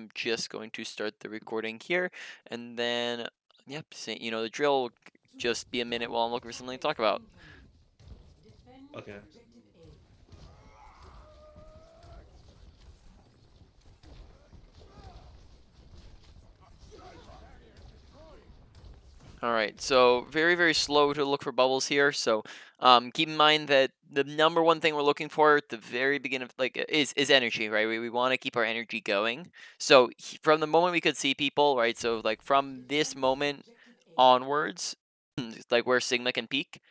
I'm just going to start the recording here, and then, yep, you know the drill. Just be a minute while I'm looking for something to talk about. Okay. All right, so very, very slow to look for bubbles here. So keep in mind that the number one thing we're looking for at the very beginning of is energy, right? We want to keep our energy going. So from the moment we could see people, right? So like from this moment onwards, like where Sigma can peak,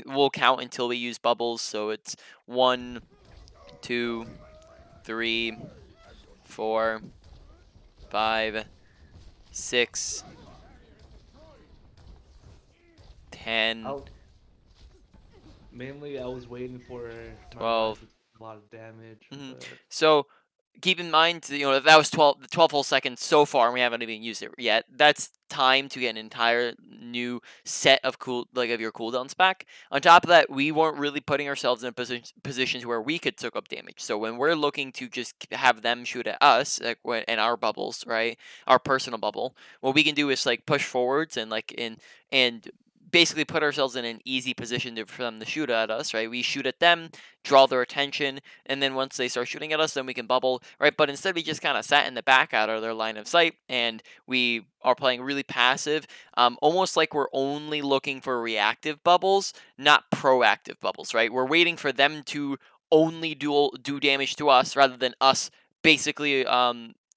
we'll count until we use bubbles. So it's 1, 2, 3, 4, 5, 6, 10, Out. Mainly, I was waiting for my guys 12. to take a lot of damage, Mhm. but So keep in mind, you know, that was 12 whole seconds so far, and we haven't even used it yet. That's time to get an entire new set of of your cooldowns back. On top of that, we weren't really putting ourselves in positions where we could soak up damage. So when we're looking to just have them shoot at us, like in our bubbles, right, our personal bubble, what we can do is like push forwards and and basically put ourselves in an easy position for them to shoot at us, right? We shoot at them, draw their attention, and then once they start shooting at us, then we can bubble, right? But instead, we just kind of sat in the back out of their line of sight, and we are playing really passive, almost like we're only looking for reactive bubbles, not proactive bubbles, right? We're waiting for them to only do damage to us rather than us basically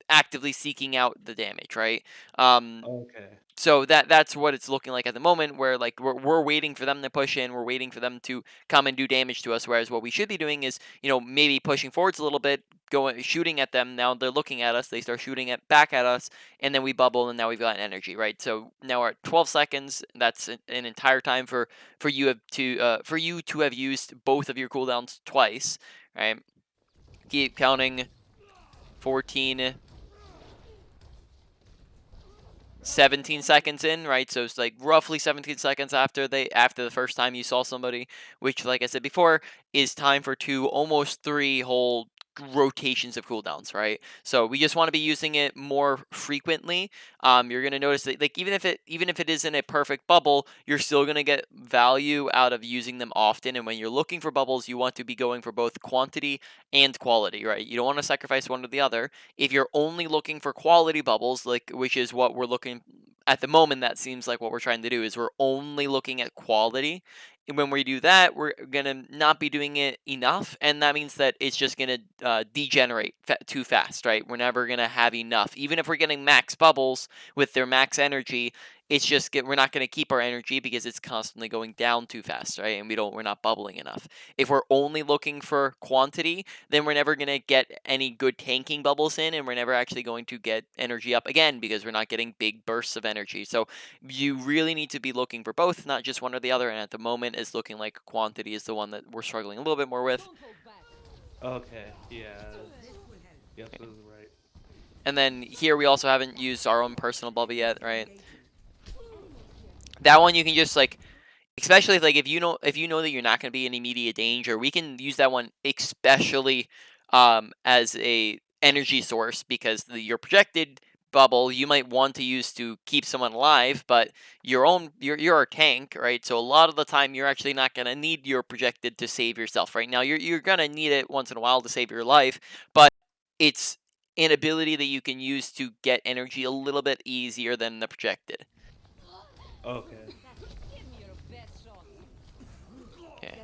actively seeking out the damage, right? Um, okay. so that's what it's looking like at the moment, where like we're waiting for them to push in, we're waiting for them to come and do damage to us, whereas what we should be doing is, you know, maybe pushing forwards a little bit, going shooting at them. Now they're looking at us, they start shooting it back at us, and then we bubble, and now we've got energy, right? So now we're at 12 seconds. That's an entire time for you to have used both of your cooldowns twice, right? Keep counting. 14, 17 seconds in, right? So it's like roughly 17 seconds after the first time you saw somebody, which, like I said before, is time for 2, almost 3 whole rotations of cooldowns, right? So we just want to be using it more frequently. You're gonna notice that, like, even if it isn't a perfect bubble, you're still gonna get value out of using them often. And when you're looking for bubbles, you want to be going for both quantity and quality, right? You don't want to sacrifice one or the other. If you're only looking for quality bubbles, like, which is what we're looking at the moment, that seems like what we're trying to do is we're only looking at quality. And when we do that, we're gonna not be doing it enough, and that means that it's just gonna degenerate too fast, right? We're never gonna have enough, even if we're getting max bubbles with their max energy. It's just we're not gonna keep our energy because it's constantly going down too fast, right? And we're not bubbling enough. If we're only looking for quantity, then we're never going to get any good tanking bubbles in, and we're never actually going to get energy up again because we're not getting big bursts of energy. So you really need to be looking for both, not just one or the other. And at the moment, it's looking like quantity is the one that we're struggling a little bit more with. Okay. Yeah. Yep. This Okay. is right. And then here we also haven't used our own personal bubble yet, right? That one you can just like, especially if, like, if you know that you're not going to be in immediate danger, we can use that one especially as a energy source, because your projected bubble you might want to use to keep someone alive, but you're a tank, right? So a lot of the time you're actually not going to need your projected to save yourself. Right now you're going to need it once in a while to save your life, but it's an ability that you can use to get energy a little bit easier than the projected. Okay. Okay.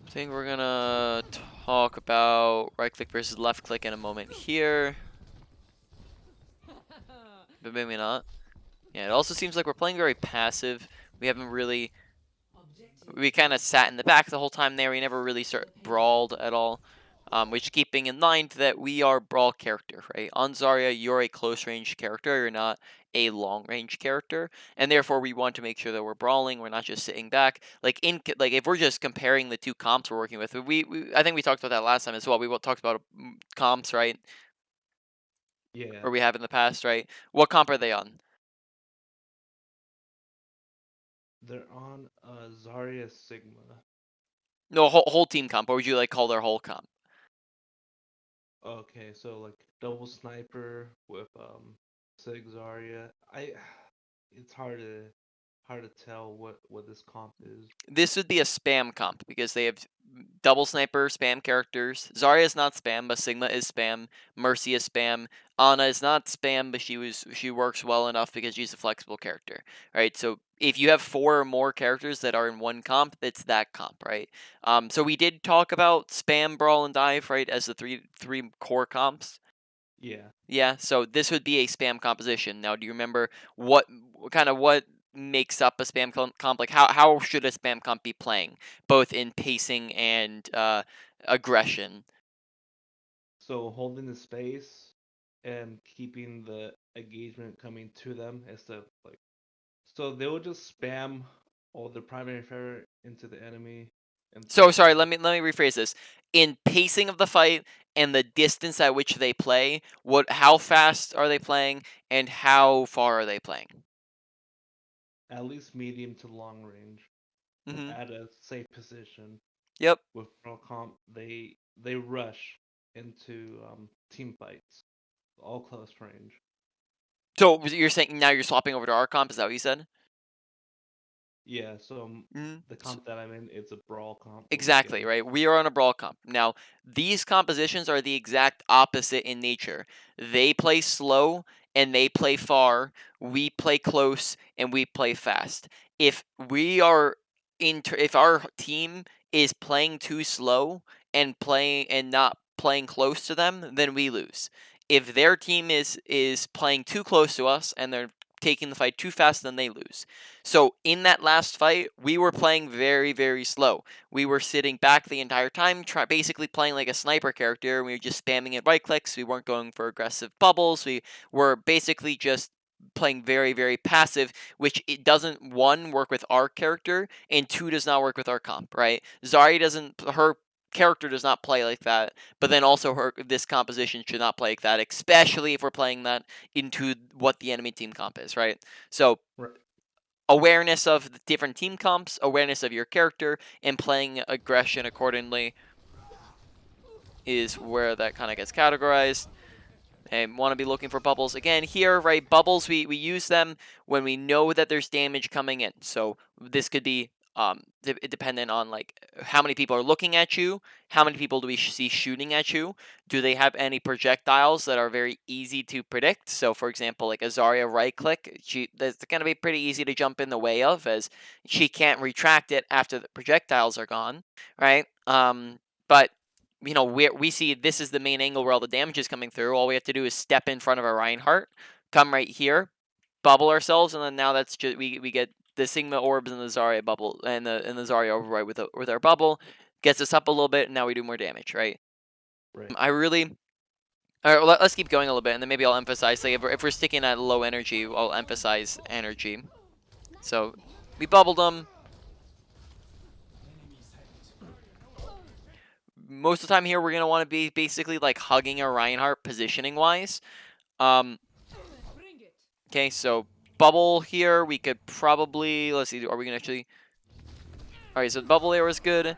I think we're gonna talk about right click versus left click in a moment here, but maybe not. Yeah, it also seems like we're playing very passive. We haven't really, we kind of sat in the back the whole time there. We never really brawled at all. Which, keeping in mind that we are brawl character, right? On Zarya, you're a close range character. You're not a long range character, and therefore we want to make sure that we're brawling. We're not just sitting back. Like if we're just comparing the two comps we're working with, I think we talked about that last time as well. We talked about comps, right? Yeah. Or we have in the past, right? What comp are they on? They're on Zarya Sigma. No, whole team comp. What would you like call their whole comp? Okay, so like double sniper with Sig Zarya. It's hard to tell what this comp is. This would be a spam comp because they have double sniper spam characters. Zarya is not spam, but Sigma is spam. Mercy is spam. Ana is not spam, but she works well enough because she's a flexible character, right? So if you have 4 or more characters that are in one comp, it's that comp, right? So we did talk about spam, brawl, and dive, right, as the three core comps. Yeah. Yeah, so this would be a spam composition. Now, do you remember what what makes up a spam comp? Like, how should a spam comp be playing, both in pacing and aggression? So holding the space and keeping the engagement coming to them instead of like so they will just spam all the primary fire into the enemy and So stuff sorry, like let that. me rephrase this. In pacing of the fight and the distance at which they play, how fast are they playing and how far are they playing? At least medium to long range Mm-hmm. at a safe position. Yep. With Brawl Comp, they rush into team fights, all close range. So you're saying now you're swapping over to our comp? Is that what you said? Yeah, so Mm-hmm. the comp that I'm in, it's a Brawl Comp once Exactly, again. right? We are on a brawl comp. Now, these compositions are the exact opposite in nature. They play slow and they play far. We play close and we play fast. If we are if our team is playing too slow and playing and not playing close to them, then we lose. If their team is playing too close to us and they're taking the fight too fast, then they lose. So in that last fight, we were playing very, very slow. We were sitting back the entire time, basically playing like a sniper character. We were just spamming at right clicks. We weren't going for aggressive bubbles. We were basically just playing very, very passive, which it doesn't, one, work with our character, and two, does not work with our comp, right? Zarya doesn't, her character does not play like that, but then also this composition should not play like that, especially if we're playing that into what the enemy team comp is, right? So Right. awareness of the different team comps, awareness of your character, and playing aggression accordingly is where that kind of gets categorized. And want to be looking for bubbles. Again, here, right, bubbles, we use them when we know that there's damage coming in. So this could be dependent on like how many people are looking at you, how many people do we see shooting at you, do they have any projectiles that are very easy to predict. So for example, like a Zarya right click, that's going to be pretty easy to jump in the way of, as she can't retract it after the projectiles are gone, right? But we see this is the main angle where all the damage is coming through. All we have to do is step in front of a Reinhardt, come right here, bubble ourselves, and then now that's just we get the Sigma orbs and the Zarya bubble and the Zarya override with our bubble, gets us up a little bit, and now we do more damage, right? Right. I really. All right, well, let's keep going a little bit, and then maybe I'll emphasize. Like if we're sticking at low energy, I'll emphasize energy. So we bubbled them. Most of the time here, we're gonna want to be basically like hugging a Reinhardt positioning wise. Um, Okay, so bubble here, we could probably, let's see, are we gonna actually, all right, so the bubble there was good.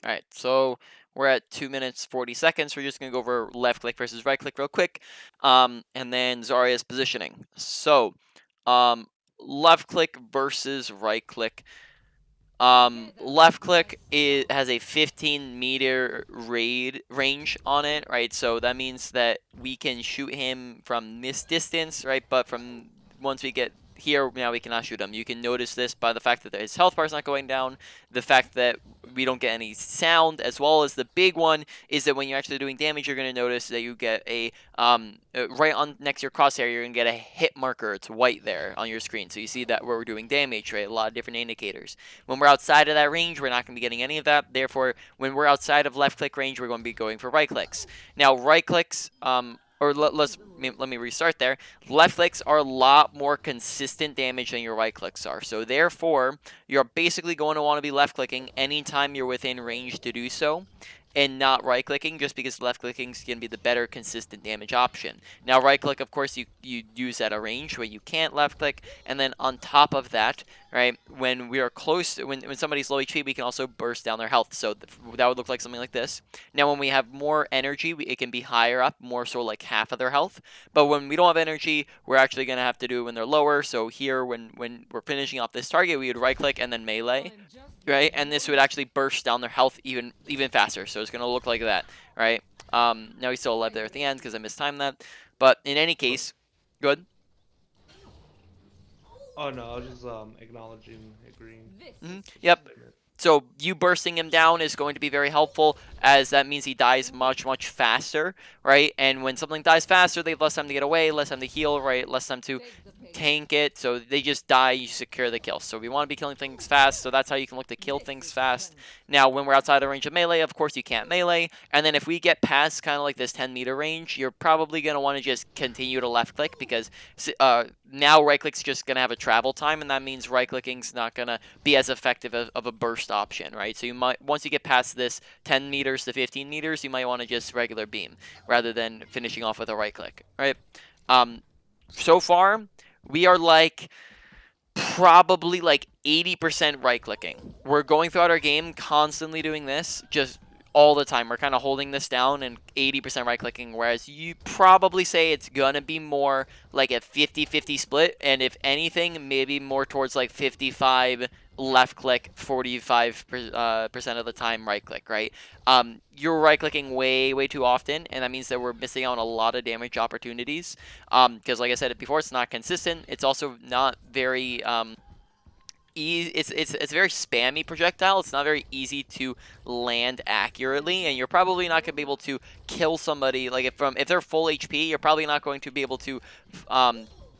All right, so we're at 2 minutes 40 seconds. We're just gonna go over left click versus right click real quick, and then Zarya's positioning. So, um, left click versus right click. Left click has a 15-meter range on it, right? So that means that we can shoot him from this distance, right? But from once we get here, now we cannot shoot him. You can notice this by the fact that his health bar is not going down, the fact that we don't get any sound, as well as the big one is that when you're actually doing damage, you're going to notice that you get a right on next to your crosshair, you're going to get a hit marker. It's white there on your screen, so you see that where we're doing damage, right? A lot of different indicators. When we're outside of that range, we're not going to be getting any of that. Therefore, when we're outside of left click range, we're going to be going for right clicks. Now, right clicks or let me restart there. Left clicks are a lot more consistent damage than your right clicks are. So therefore, you're basically going to want to be left clicking anytime you're within range to do so, and not right clicking, just because left clicking is going to be the better consistent damage option. Now right click, of course, you use at a range where you can't left click, and then on top of that, right, when we are close, when somebody's low HP, we can also burst down their health. So that would look like something like this. Now, when we have more energy, it can be higher up, more so like half of their health. But when we don't have energy, we're actually going to have to do it when they're lower. So here, when we're finishing off this target, we would right click and then melee, right? And this would actually burst down their health even faster. So it's going to look like that, right? Now he's still alive there at the end because I mistimed that. But in any case, good. Oh no, I was just acknowledging, agreeing with the Yep. statement. So you bursting him down is going to be very helpful, as that means he dies much faster, right? And when something dies faster, they have less time to get away, less time to heal, right? Less time to tank it, so they just die, you secure the kill. So we want to be killing things fast, so that's how you can look to kill things fast. Now, when we're outside the range of melee, of course you can't melee, and then if we get past kind of like this 10-meter range, you're probably going to want to just continue to left click, because now right click's just going to have a travel time, and that means right clicking's not going to be as effective of a burst option, right? So you might, once you get past this 10 meters to 15 meters, you might want to just regular beam rather than finishing off with a right click, right? So far, we are like probably like 80% right clicking. We're going throughout our game constantly doing this, just all the time. We're kind of holding this down and 80% right clicking, whereas you probably say it's gonna be more like a 50-50 split, and if anything, maybe more towards like 55 left click, 45 percent of the time right click, right? You're right clicking way too often, and that means that we're missing out on a lot of damage opportunities, because like I said before, it's not consistent. It's also not very it's a very spammy projectile. It's not very easy to land accurately, and you're probably not going to be able to kill somebody. Like if they're full HP, you're probably not going to be able to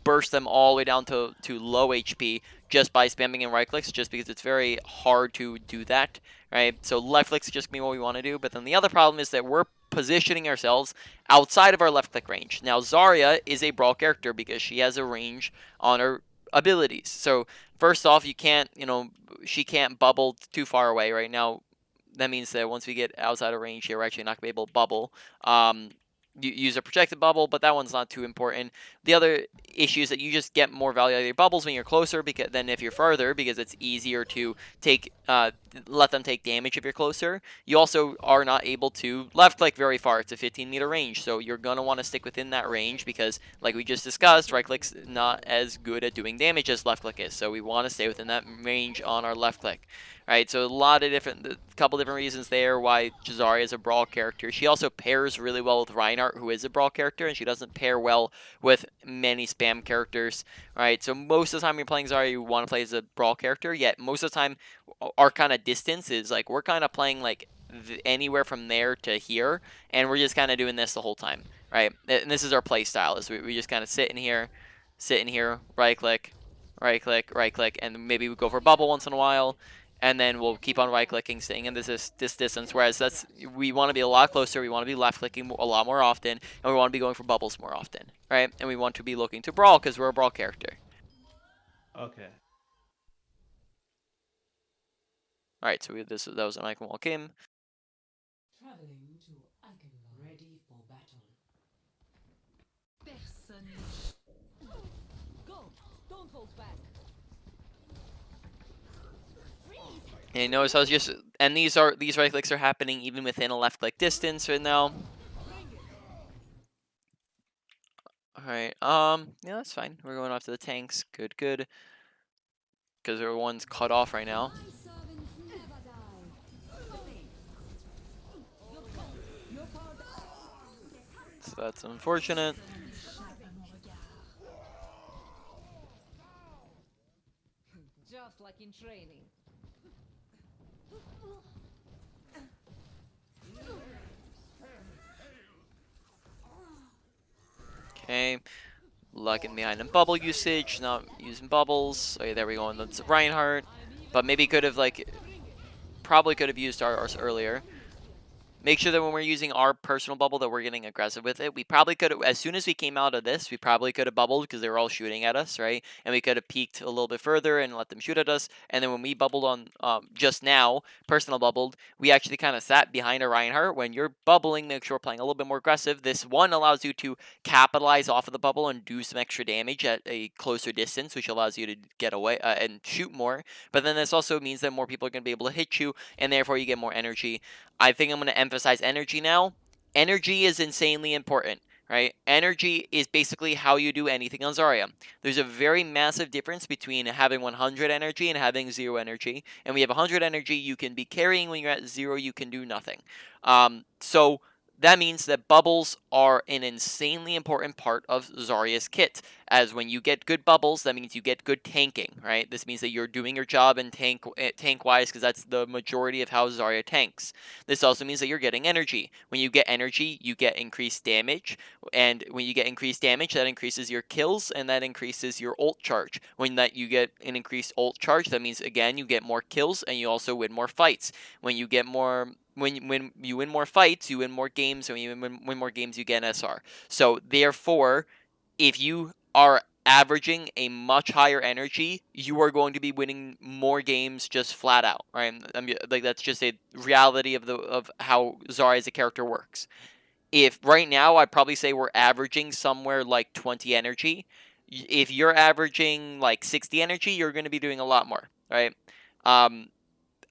burst them all the way down to low HP just by spamming and right clicks, just because it's very hard to do that, right? So left clicks is just gonna be what we want to do. But then the other problem is that we're positioning ourselves outside of our left click range. Now Zarya is a brawl character because she has a range on her abilities. So first off, you can't, she can't bubble too far away right now. That means that once we get outside of range here, we're actually not going to be able to bubble. Use a projected bubble, but that one's not too important. The other issue is that you just get more value out of your bubbles when you're closer than if you're further, because it's easier to let them take damage if you're closer. You also are not able to left click very far. It's a 15-meter range, so you're going to want to stick within that range because, like we just discussed, right click's not as good at doing damage as left click is, so we want to stay within that range on our left click. Right, so a couple different reasons there why Zarya is a brawl character. She also pairs really well with Reinhardt, who is a brawl character, and she doesn't pair well with many spam characters. Right, so most of the time you're playing Zarya, you want to play as a brawl character. Yet most of the time, our kind of distance is like we're kind of playing like anywhere from there to here, and we're just kind of doing this the whole time. Right, and this is our play style. Is we just kind of sit in here, right click, right click, and maybe we go for a bubble once in a while, and then we'll keep on right clicking, staying in this distance. Whereas we want to be a lot closer. We want to be left clicking a lot more often, and we want to be going for bubbles more often, right? And we want to be looking to brawl because we're a brawl character. Okay. All right, so that was an icon walk in. Traveling to Icon, ready for battle. Personne. Go! Don't hold back. And notice how just these right clicks are happening even within a left click distance right now. All right, yeah, that's fine. We're going off to the tanks. Good, because everyone's cut off right now. So that's unfortunate. Just like in training. Okay, lagging behind in bubble usage, not using bubbles. Okay, there we go, and that's Reinhardt. But maybe could have probably could have used ours earlier. make sure that when we're using our personal bubble that we're getting aggressive with it. We probably could have, as soon as we came out of this, we probably could have bubbled because they were all shooting at us, right? And we could have peeked a little bit further and let them shoot at us. And then when we bubbled on just now, personal bubbled, we actually kind of sat behind a Reinhardt. When you're bubbling, make sure we're playing a little bit more aggressive. This one allows you to capitalize off of the bubble and do some extra damage at a closer distance, which allows you to get away and shoot more. But then this also means that more people are going to be able to hit you, and therefore you get more energy. I think I'm going to emphasize energy now. Energy is insanely important, right? Energy is basically how you do anything on Zarya. There's a very massive difference between having 100 energy and having 0 energy. And we have 100 energy, you can be carrying. When you're at 0, you can do nothing. So that means that bubbles are an insanely important part of Zarya's kit. As when you get good bubbles, that means you get good tanking, right? This means that you're doing your job in tank wise, because that's the majority of how Zarya tanks. This also means that you're getting energy. When you get energy, you get increased damage, and when you get increased damage, that increases your kills and that increases your ult charge. When that you get an increased ult charge, that means again you get more kills and you also win more fights. When you get more when you win more fights, you win more games, and when you win more games, you get an SR. So therefore, if you are averaging a much higher energy, you are going to be winning more games just flat out, right? I mean, like that's just a reality of how Zarya as a character works. If right now, I'd probably say we're averaging somewhere like 20 energy. If you're averaging like 60 energy, you're going to be doing a lot more, right? Um,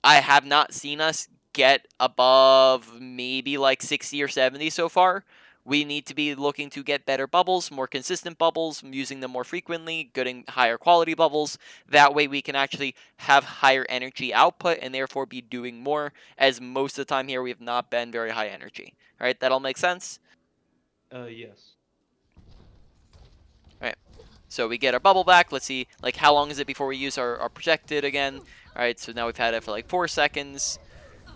I have not seen us get above maybe like 60 or 70 so far. We need to be looking to get better bubbles, more consistent bubbles, using them more frequently, getting higher quality bubbles. That way we can actually have higher energy output and therefore be doing more, as most of the time here we have not been very high energy. All right, that all makes sense? Yes. All right. So we get our bubble back. Let's see, like, how long is it before we use our projected again? All right, so now we've had it for like 4 seconds.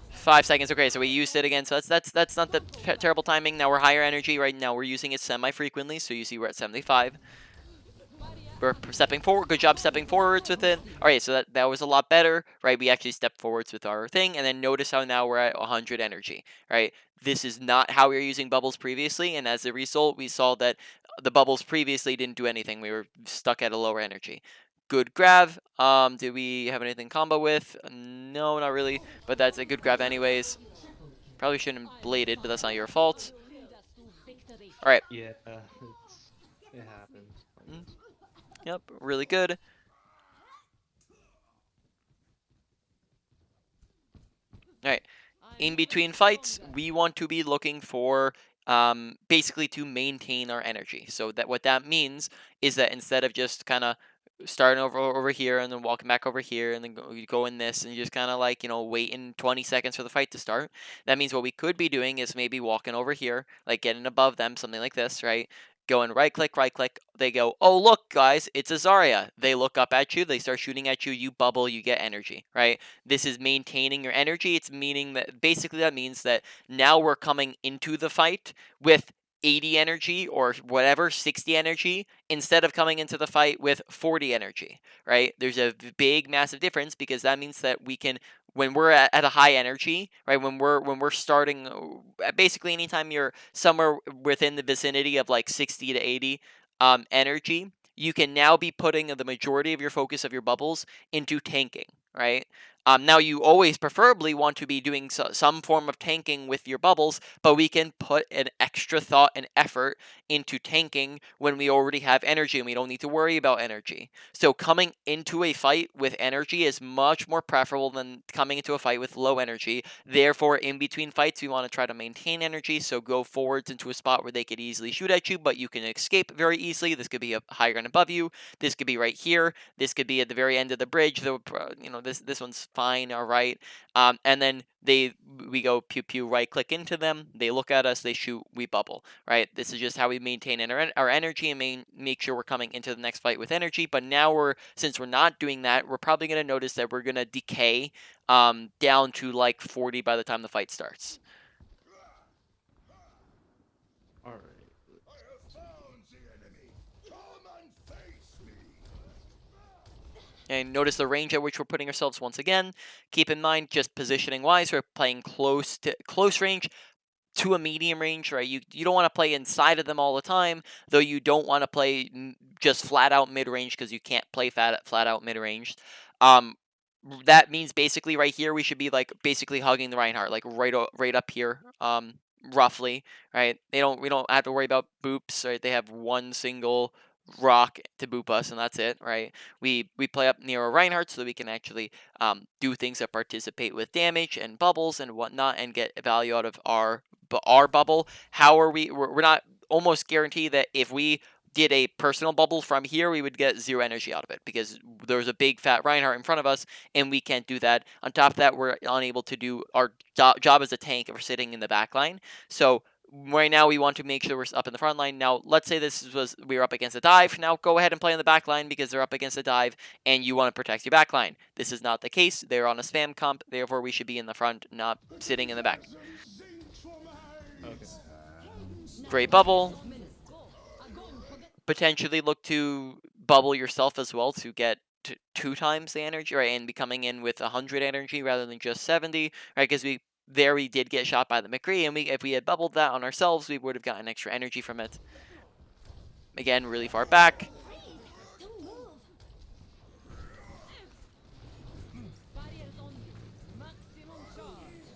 5 seconds. Okay, so we used it again. So that's not the terrible timing. Now we're higher energy. Right now we're using it semi-frequently. So you see we're at 75. We're stepping forward. Good job stepping forwards with it. All right, so that was a lot better, right? We actually stepped forwards with our thing, and then notice how now we're at 100 energy, right? This is not how we were using bubbles previously, and as a result, we saw that the bubbles previously didn't do anything. We were stuck at a lower energy. Good grab. Do we have anything combo with? No, not really, but that's a good grab anyways. Probably shouldn't have bladed, but that's not your fault. All right. Yeah, it happens. Mm, yep, really good. All right. In between fights, we want to be looking for basically to maintain our energy. So that what that means is that instead of just kind of starting over here and then walking back over here and then go in this and just kind of like waiting 20 seconds for the fight to start, that means what we could be doing is maybe walking over here, like getting above them, something like this, right? Going right click, they go, oh look guys, it's a Zarya. They look up at you, they start shooting at you, you bubble, you get energy, right? This is maintaining your energy. It's meaning that basically that means that now we're coming into the fight with 80 energy or whatever, 60 energy, instead of coming into the fight with 40 energy, right? There's a big massive difference, because that means that we can, when we're at a high energy, right, when we're starting, basically anytime you're somewhere within the vicinity of like 60 to 80 energy, you can now be putting the majority of your focus of your bubbles into tanking, right? Now, you always preferably want to be doing some form of tanking with your bubbles, but we can put an extra thought and effort into tanking when we already have energy and we don't need to worry about energy. So coming into a fight with energy is much more preferable than coming into a fight with low energy. Therefore, in between fights, we want to try to maintain energy, so go forwards into a spot where they could easily shoot at you, but you can escape very easily. This could be a high ground above you. This could be right here. This could be at the very end of the bridge. Though this one's fine, all right. And then we go pew pew, right click into them. They look at us, they shoot, we bubble, right? This is just how we maintain our energy and make sure we're coming into the next fight with energy. But now since we're not doing that, we're probably gonna notice that we're gonna decay down to like 40 by the time the fight starts. All right. And notice the range at which we're putting ourselves once again. Keep in mind, just positioning wise, we're playing close range to a medium range, right? You don't want to play inside of them all the time, though you don't want to play just flat out mid range because you can't play flat out mid range. Um, that means basically right here we should be like basically hugging the Reinhardt, like right up here, roughly, right? We don't have to worry about boops, right? They have one single rock to boop us, and that's it, right? We play up near a Reinhardt so that we can actually do things that participate with damage and bubbles and whatnot, and get value out of our bubble. How are we're not almost guaranteed that if we did a personal bubble from here, we would get 0 energy out of it because there's a big fat Reinhardt in front of us, and we can't do that. On top of that, we're unable to do our job as a tank if we're sitting in the back line. So right now we want to make sure we're up in the front line. Now, let's say we were up against a dive. Now go ahead and play in the back line because they're up against a dive and you want to protect your back line. This is not the case. They're on a spam comp, therefore we should be in the front, not sitting in the back. Okay. Great bubble. Potentially look to bubble yourself as well to get 2 times the energy, right? And be coming in with 100 energy rather than just 70, right? Because we did get shot by the McCree, and if we had bubbled that on ourselves, we would have gotten extra energy from it. Again, really far back. Barriers on maximum charge.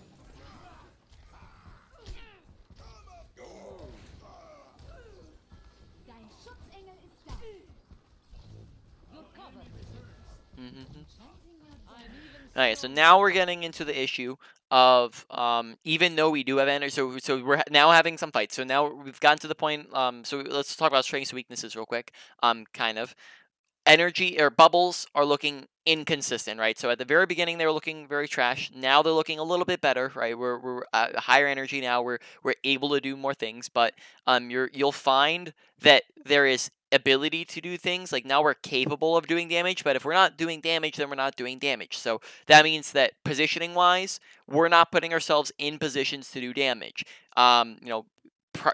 Dein Schutzengel ist da. You're covered. Alright, so now we're getting into the issue of even though we do have energy, so we're now having some fights. So now we've gotten to the point. So let's talk about strengths and weaknesses real quick. Kind of. Energy or bubbles are looking inconsistent, right? So at the very beginning they were looking very trash. Now they're looking a little bit better, right? We're at higher energy now. We're able to do more things, but you'll find that there is ability to do things. Like now we're capable of doing damage, but if we're not doing damage, then we're not doing damage. So that means that positioning wise, we're not putting ourselves in positions to do damage. You know,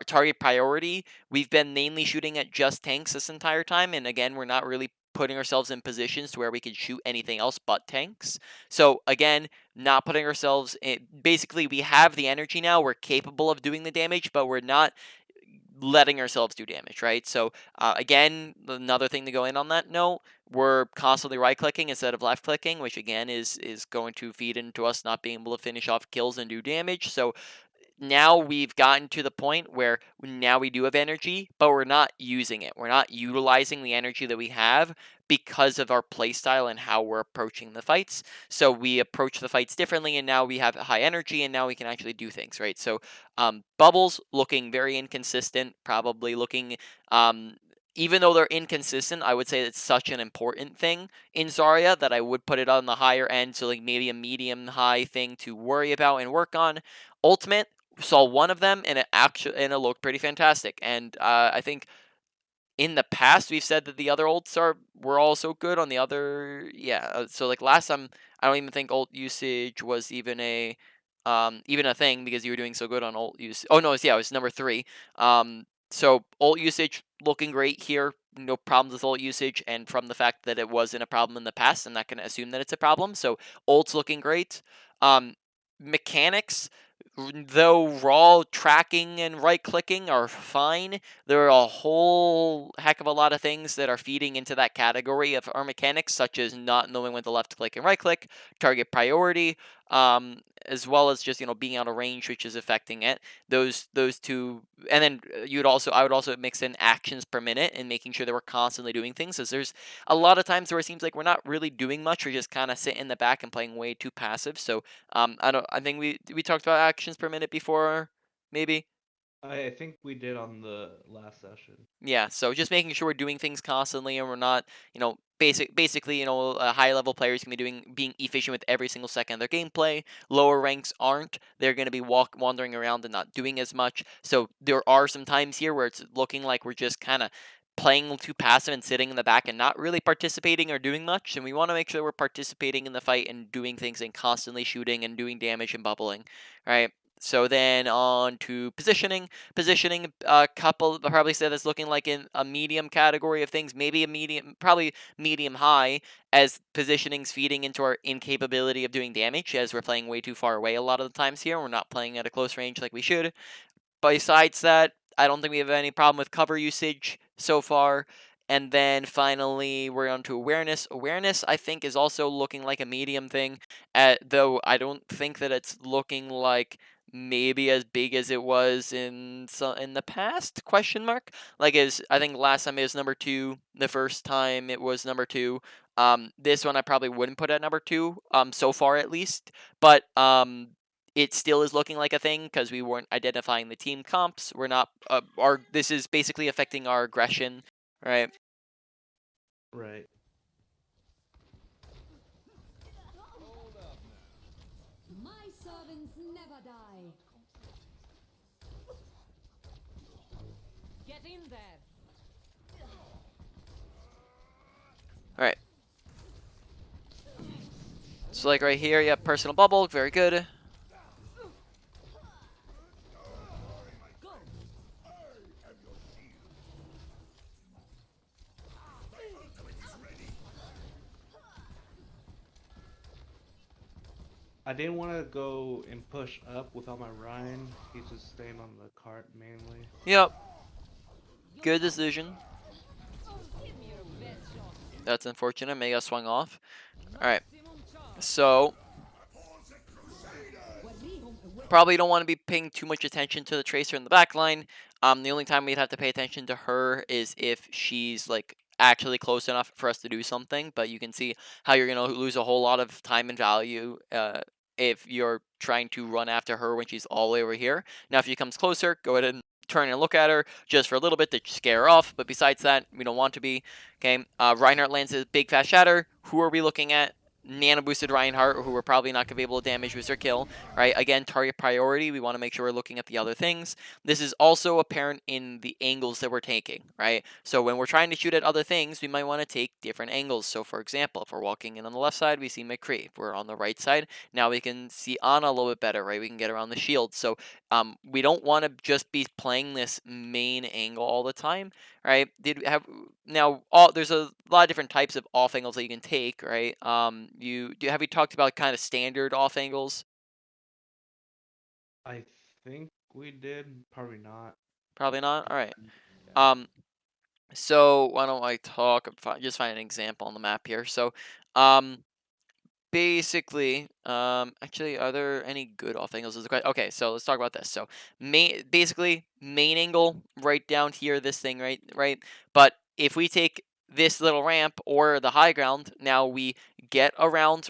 target priority, we've been mainly shooting at just tanks this entire time, and again, we're not really putting ourselves in positions to where we could shoot anything else but tanks. So again, not putting ourselves in, basically we have the energy now, we're capable of doing the damage, but we're not letting ourselves do damage, right? So again, another thing to go in on that note, we're constantly right clicking instead of left clicking, which again is going to feed into us not being able to finish off kills and do damage. So now we've gotten to the point where now we do have energy, but we're not using it. We're not utilizing the energy that we have because of our playstyle and how we're approaching the fights. So we approach the fights differently, and now we have high energy, and now we can actually do things, right? So bubbles looking very inconsistent, probably looking. Even though they're inconsistent, I would say it's such an important thing in Zarya that I would put it on the higher end, so like maybe a medium high thing to worry about and work on. Ultimate, saw one of them and it looked pretty fantastic. And I think in the past we've said that the other ults were also good on the other. Yeah, so like last time I don't even think ult usage was even a thing because you were doing so good on ult use. Oh no, it was number 3. So ult usage looking great here. No problems with ult usage, and from the fact that it wasn't a problem in the past, I'm not going to assume that it's a problem. So ult's looking great. Mechanics, though raw tracking and right clicking are fine, there are a whole heck of a lot of things that are feeding into that category of our mechanics, such as not knowing when to left click and right click, target priority, as well as just being out of range, which is affecting it. Those two, and then I would also mix in actions per minute and making sure that we're constantly doing things, because there's a lot of times where it seems like we're not really doing much, we're just kind of sitting in the back and playing way too passive. So I think we talked about actions per minute before, maybe. I think we did on the last session. Yeah, so just making sure we're doing things constantly and we're not, basically, high level players can be being efficient with every single second of their gameplay. Lower ranks aren't. They're going to be wandering around and not doing as much. So there are some times here where it's looking like we're just kind of playing too passive and sitting in the back and not really participating or doing much. And we want to make sure we're participating in the fight and doing things and constantly shooting and doing damage and bubbling, right? So then on to positioning. Positioning, a couple probably say that's looking like in a medium category of things, maybe a medium, probably medium high, as positioning's feeding into our incapability of doing damage, as we're playing way too far away a lot of the times here. We're not playing at a close range like we should. Besides that, I don't think we have any problem with cover usage so far. And then finally, we're on to awareness. Awareness, I think, is also looking like a medium thing, though I don't think that it's looking like maybe as big as it was in the past, question mark. Like, is I think last time it was number 2, the first time it was number 2. This one I probably wouldn't put at number 2, so far at least. But it still is looking like a thing because we weren't identifying the team comps. We're not. This is basically affecting our aggression, right? Right. My servants never die. Get in there. All right. So like right here, yep, personal bubble, very good. I didn't want to go and push up without my Ryan. He's just staying on the cart mainly. Yep. Good decision. Give me your best shot. That's unfortunate. Mega swung off. All right. So probably don't want to be paying too much attention to the Tracer in the back line. The only time we'd have to pay attention to her is if she's like actually close enough for us to do something. But you can see how you're gonna lose a whole lot of time and value if you're trying to run after her when she's all the way over here. Now, if she comes closer, go ahead and turn and look at her just for a little bit to scare her off. But besides that, we don't want to be. Okay. Reinhardt lands a big fast shatter. Who are we looking at? Nano boosted Reinhardt, who we're probably not going to be able to damage with their kill, right? Again, target priority. We want to make sure we're looking at the other things. This is also apparent in the angles that we're taking, right? So when we're trying to shoot at other things, we might want to take different angles. So for example, if we're walking in on the left side, we see McCree. If we're on the right side, now we can see Ana a little bit better, right? We can get around the shield. So we don't want to just be playing this main angle all the time, right? There's a lot of different types of off angles that you can take, right? Have you talked about kind of standard off angles? I think we did. Probably not. Probably not. All right. Yeah. So why don't I just find an example on the map here. So, basically, actually, are there any good off angles? Is the question. Okay, so let's talk about this. So, main angle right down here, this thing, right. But if we take this little ramp or the high ground, now we get around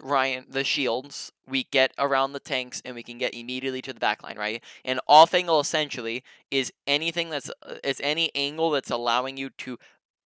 the shields, we get around the tanks, and we can get immediately to the back line, right? And off angle essentially is anything it's any angle that's allowing you to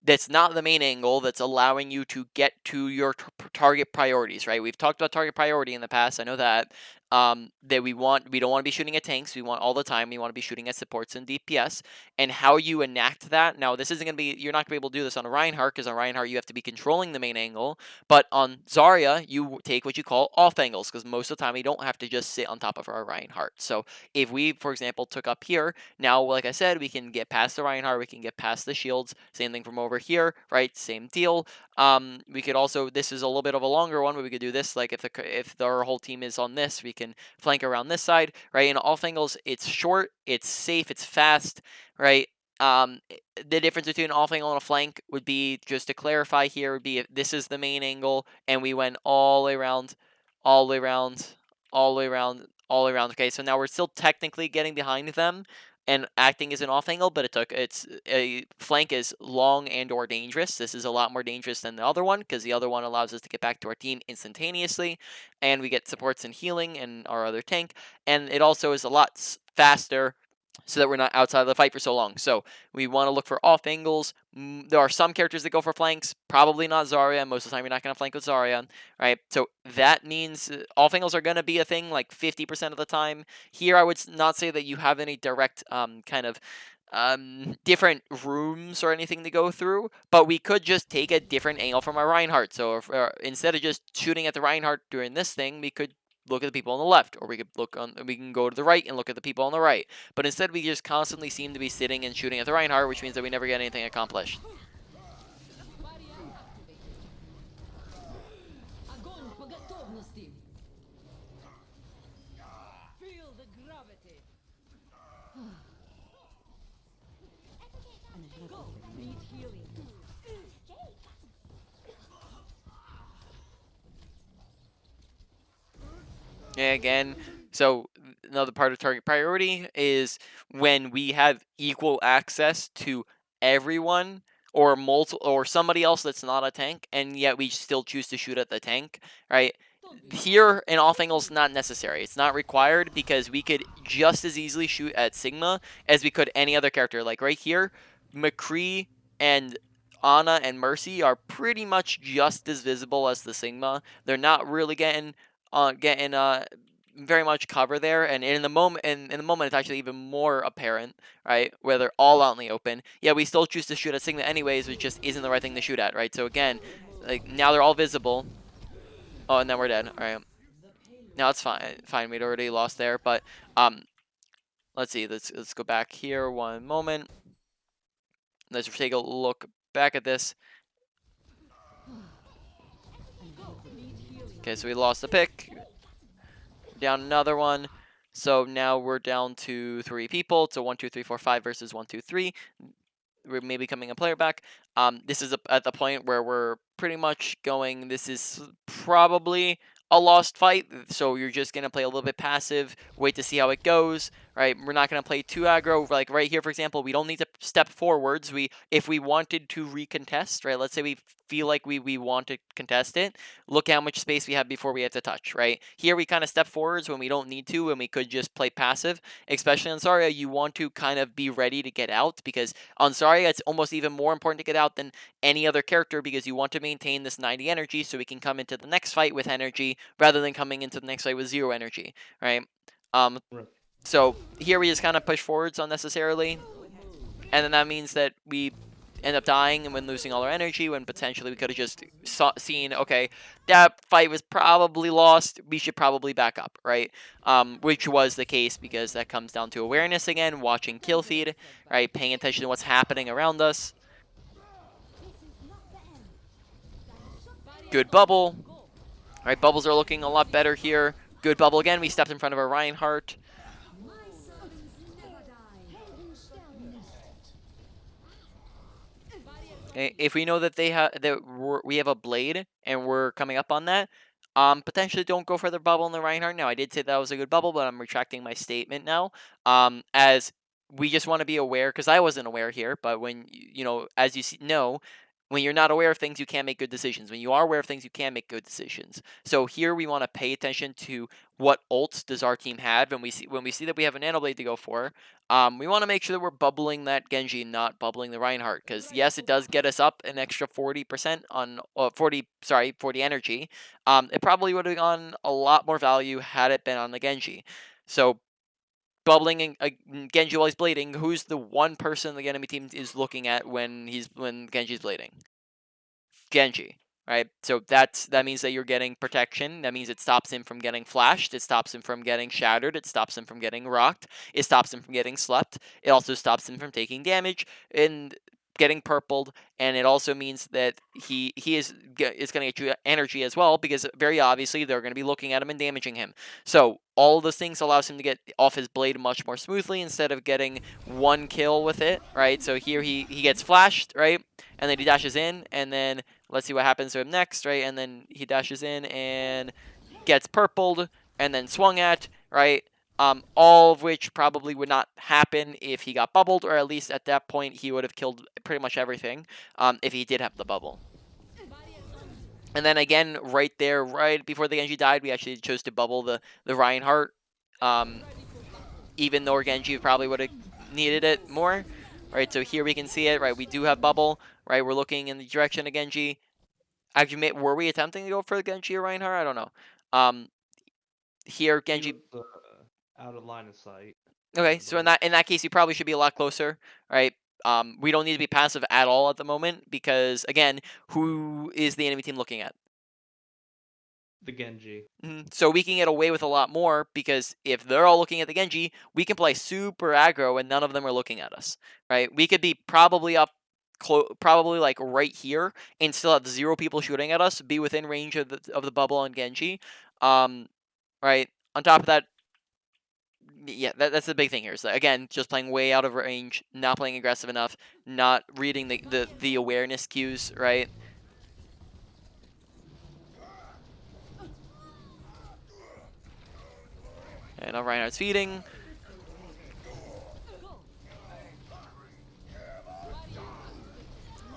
that's not the main angle that's allowing you to get to your target priorities, right? We've talked about target priority in the past. I know that that we don't want to be shooting at tanks. We want all the time. We want to be shooting at supports and DPS. And how you enact that. Now, this isn't going to be. You're not going to be able to do this on a Reinhardt because on Reinhardt you have to be controlling the main angle. But on Zarya, you take what you call off angles because most of the time we don't have to just sit on top of our Reinhardt. So if we, for example, took up here, now, like I said, we can get past the Reinhardt, we can get past the shields. Same thing from over here, right? Same deal. We could also, this is a little bit of a longer one, but we could do this, like if our whole team is on this, we can flank around this side, right? In off angles, it's short, it's safe, it's fast, right? The difference between an off angle and a flank would be, just to clarify here, would be if this is the main angle and we went all the way around, all the way around, all the way around, all the way around. Okay, so now we're still technically getting behind them and acting as an off angle, but it's a flank is long and or dangerous. This is a lot more dangerous than the other one because the other one allows us to get back to our team instantaneously, and we get supports and healing and our other tank, and it also is a lot faster so that we're not outside of the fight for so long. So we want to look for off angles. There are some characters that go for flanks, probably not Zarya. Most of the time you're not going to flank with Zarya, right? So that means off angles are going to be a thing like 50% of the time. Here I would not say that you have any direct kind of different rooms or anything to go through, but we could just take a different angle from our Reinhardt. So if, instead of just shooting at the Reinhardt during this thing, we could look at the people on the left, or we can go to the right and look at the people on the right. But instead, we just constantly seem to be sitting and shooting at the Reinhardt, which means that we never get anything accomplished. Огонь по готовности. Feel the gravity. Go, need healing. And again, so another part of target priority is when we have equal access to everyone or somebody else that's not a tank, and yet we still choose to shoot at the tank, right? Here in off angles, not necessary. It's not required because we could just as easily shoot at Sigma as we could any other character. Like right here, McCree and Ana and Mercy are pretty much just as visible as the Sigma. They're not really getting very much cover there, and in the moment it's actually even more apparent, right, where they're all out in the open. Yeah, we still choose to shoot at Sigma anyways, which just isn't the right thing to shoot at, right? So again, like now they're all visible. Oh, and then we're dead. All right. Now it's fine. We'd already lost there, but let's see. Let's go back here one moment. Let's take a look back at this. Okay, so we lost the pick. Down another one. So now we're down to 3 people. So 1, 2, 3, 4, 5 versus 1, 2, 3. We're maybe coming a player back. This is at the point where we're pretty much going. This is probably a lost fight, so you're just gonna play a little bit passive, wait to see how it goes. Right, we're not gonna play too aggro. Like right here, for example, we don't need to step forwards. If we wanted to recontest, right? Let's say we feel like we want to contest it. Look how much space we have before we have to touch. Right here, we kind of step forwards when we don't need to, and we could just play passive. Especially on Zarya, you want to kind of be ready to get out because on Zarya, it's almost even more important to get out than any other character because you want to maintain this 90 energy so we can come into the next fight with energy rather than coming into the next fight with 0 energy, right? So here we just kind of push forwards unnecessarily, and then that means that we end up dying and when losing all our energy when potentially we could have just seen, okay, that fight was probably lost, we should probably back up, right? Which was the case because that comes down to awareness again, watching kill feed, right? Paying attention to what's happening around us. Good bubble. Right, bubbles are looking a lot better here. Good bubble again. We stepped in front of our Reinhardt. If we know that we have a blade and we're coming up on that, potentially don't go for the bubble in the Reinhardt. Now I did say that was a good bubble, but I'm retracting my statement now. As we just want to be aware, because I wasn't aware here, but when as you know, when you're not aware of things, you can't make good decisions. When you are aware of things, you can make good decisions. So here we want to pay attention to what ults does our team have, and when we see that we have a nano blade to go for, we want to make sure that we're bubbling that Genji, not bubbling the Reinhardt, because yes, it does get us up an extra 40% on 40 energy. It probably would have gone a lot more value had it been on the Genji. So bubbling Genji while he's blading, who's the one person the enemy team is looking at when Genji's blading? Genji, right? So that means that you're getting protection. That means it stops him from getting flashed. It stops him from getting shattered. It stops him from getting rocked. It stops him from getting slept. It also stops him from taking damage and getting purpled, and it also means that he is going to get you energy as well because very obviously they're going to be looking at him and damaging him. So all those things allows him to get off his blade much more smoothly instead of getting one kill with it, right? So here he gets flashed, right? And then he dashes in, and then let's see what happens to him next, right? And then he dashes in and gets purpled and then swung at, right? All of which probably would not happen if he got bubbled, or at least at that point he would have killed pretty much everything if he did have the bubble. And then again, right there, right before the Genji died, we actually chose to bubble the Reinhardt, even though Genji probably would have needed it more. Right, so here we can see it, right? We do have bubble, right? We're looking in the direction of Genji. Actually, were we attempting to go for the Genji or Reinhardt? I don't know. Here, Genji was, out of line of sight. Okay, so in that case, you probably should be a lot closer, right? We don't need to be passive at all at the moment because again, who is the enemy team looking at? the Genji. So we can get away with a lot more because if they're all looking at the Genji, we can play super aggro and none of them are looking at us, right? We could be probably up, probably like right here, and still have 0 people shooting at us, be within range of the bubble on Genji, right? On top of that, yeah, that's the big thing here. So again, just playing way out of range, not playing aggressive enough, not reading the awareness cues, right? And now Reinhardt's feeding.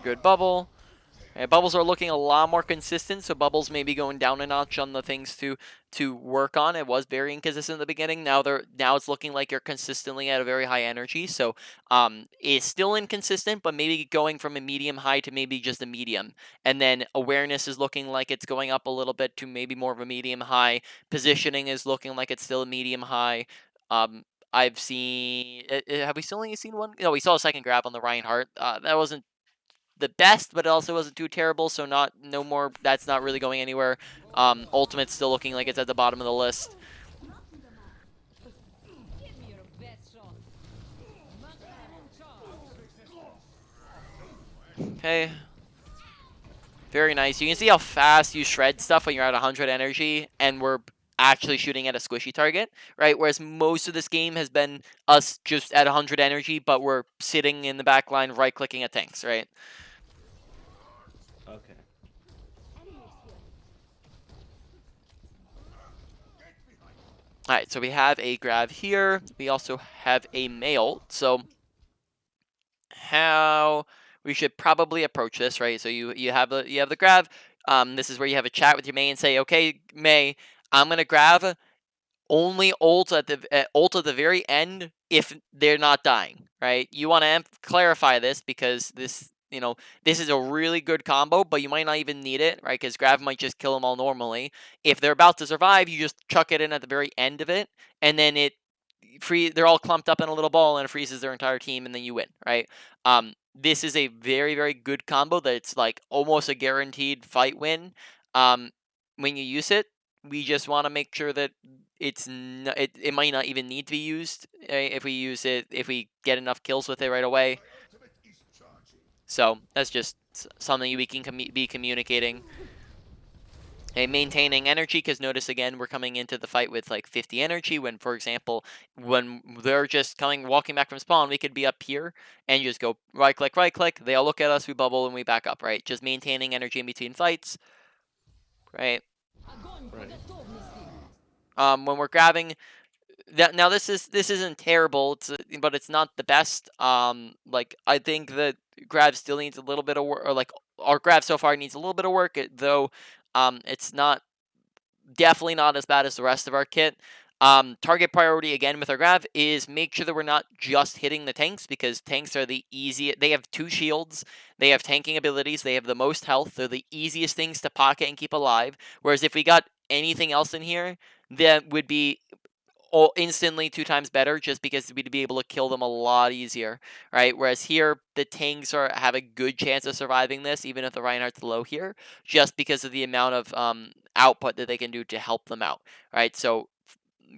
Good bubble. And bubbles are looking a lot more consistent, so bubbles may be going down a notch on the things to work on. It was very inconsistent in the beginning. Now it's looking like you're consistently at a very high energy. So it's still inconsistent, but maybe going from a medium high to maybe just a medium. And then awareness is looking like it's going up a little bit to maybe more of a medium high. Positioning is looking like it's still a medium high. I've seen. Have we still only seen one? No, we saw a second grab on the Reinhardt. That wasn't the best, but it also wasn't too terrible. So no more. That's not really going anywhere. Ultimate's still looking like it's at the bottom of the list. Give me your best shot. Maximum charge. Okay. Very nice. You can see how fast you shred stuff when you're at 100 energy, and we're actually shooting at a squishy target, right? Whereas most of this game has been us just at 100 energy, but we're sitting in the back line right-clicking at tanks, right? Okay. Alright, so we have a grab here. We also have a mail. So how we should probably approach this, right? So you have the grab. This is where you have a chat with your Mei and say, okay, Mei, I'm gonna grab only ult at the very end if they're not dying, right? You want to clarify this because this is a really good combo, but you might not even need it, right? Because grab might just kill them all normally. If they're about to survive, you just chuck it in at the very end of it, and then they're all clumped up in a little ball and it freezes their entire team, and then you win, right? This is a very, very good combo that's like almost a guaranteed fight win. When you use it, we just want to make sure that it might not even need to be used, if we get enough kills with it right away. So that's just something we can be communicating. And maintaining energy, because notice again, we're coming into the fight with like 50 energy when, for example, when they're just walking back from spawn, we could be up here and just go right click, they all look at us, we bubble, and we back up, right? Just maintaining energy in between fights, right? Right. When we're grabbing, now this isn't terrible, but it's not the best. Like I think that grab still needs a little bit of work, or like our grab so far needs a little bit of work, though. It's definitely not as bad as the rest of our kit. Target priority again with our grab is make sure that we're not just hitting the tanks, because tanks are the easiest. They have 2 shields, they have tanking abilities, they have the most health, they're the easiest things to pocket and keep alive. Whereas if we got anything else in here, that would be instantly 2 times better, just because we'd be able to kill them a lot easier, right? Whereas here, the tanks have a good chance of surviving this, even if the Reinhardt's low here, just because of the amount of output that they can do to help them out, right? So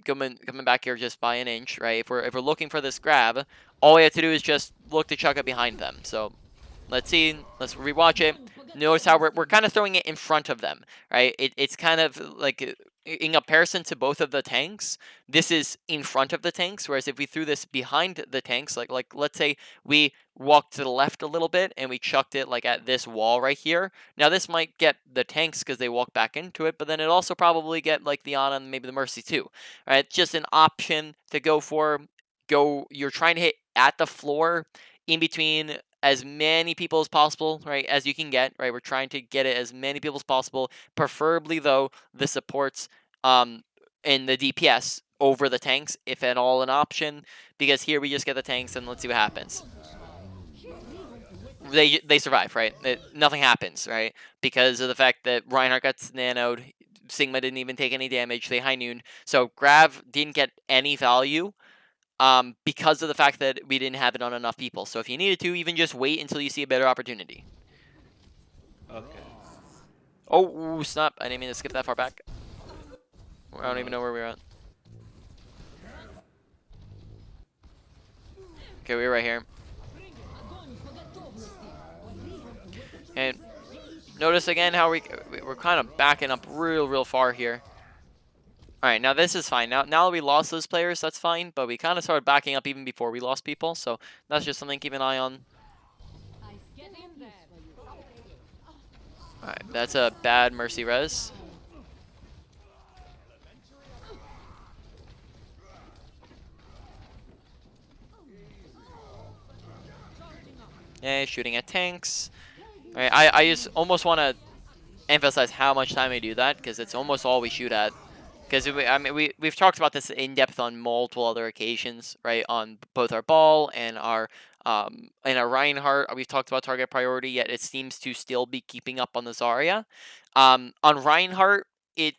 coming back here just by an inch, right? If we're looking for this grab, all we have to do is just look to chuck it behind them. So let's see. Let's rewatch it. Notice how we're kind of throwing it in front of them, right? It's kind of like, in comparison to both of the tanks, this is in front of the tanks. Whereas if we threw this behind the tanks, like let's say we walked to the left a little bit and we chucked it like at this wall right here. Now this might get the tanks because they walk back into it, but then it also probably get like the Ana and maybe the Mercy too, right? It's just an option to go for. You're trying to hit at the floor in between as many people as possible, right, as you can get, right? We're trying to get it as many people as possible, preferably, though, the supports and the DPS over the tanks, if at all an option, because here we just get the tanks and let's see what happens. They survive, right? Nothing happens, right? Because of the fact that Reinhardt got nanoed, Sigma didn't even take any damage, they high nooned, so Grav didn't get any value, because of the fact that we didn't have it on enough people. So if you needed to, even just wait until you see a better opportunity. Okay. Oh, snap. I didn't mean to skip that far back. I don't even know where we're at. Okay, we're right here. And notice again how we're kind of backing up real far here. All right, now this is fine. Now that we lost those players, that's fine. But we kind of started backing up even before we lost people, so that's just something to keep an eye on. I still have use for you. All right, that's a bad Mercy res. Yeah, shooting at tanks. All right, I just almost want to emphasize how much time we do that because it's almost all we shoot at. Because I mean we've talked about this in depth on multiple other occasions, right? On both our ball and our Reinhardt, we've talked about target priority. Yet it seems to still be keeping up on the Zarya. On Reinhardt,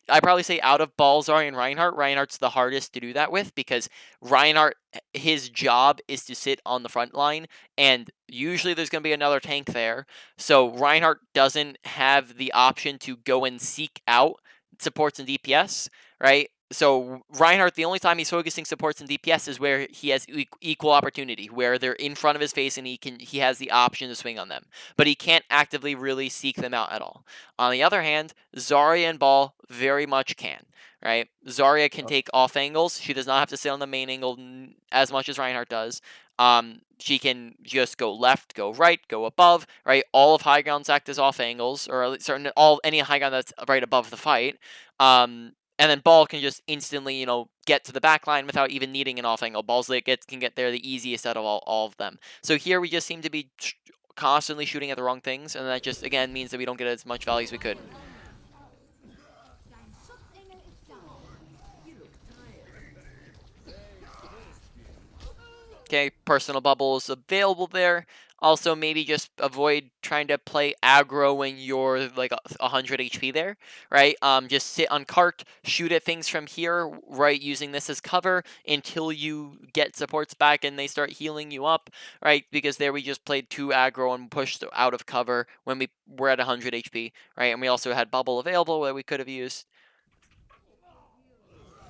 I probably say out of ball Zarya and Reinhardt's the hardest to do that with because Reinhardt, his job is to sit on the front line, and usually there's going to be another tank there. So Reinhardt doesn't have the option to go and seek out supports and DPS, right? So Reinhardt, the only time he's focusing supports and DPS is where he has equal opportunity, where they're in front of his face and he has the option to swing on them, but he can't actively really seek them out at all. On the other hand, Zarya and Ball very much can, right? Zarya can take off angles. She does not have to sit on the main angle as much as Reinhardt does. She can just go left, go right, go above, right? All of high grounds act as off angles, or at least any high ground that's right above the fight. And then Ball can just instantly, get to the back line without even needing an off angle. Ball's can get there the easiest out of all of them. So here we just seem to be constantly shooting at the wrong things, and that just again means that we don't get as much value as we could. Dein Schutzengel ist da. Okay, personal bubbles available there. Also, maybe just avoid trying to play aggro when you're like 100 HP there, right? Just sit on cart, shoot at things from here, right? Using this as cover until you get supports back and they start healing you up, right? Because there we just played too aggro and pushed out of cover when we were at 100 HP, right? And we also had bubble available that we could have used.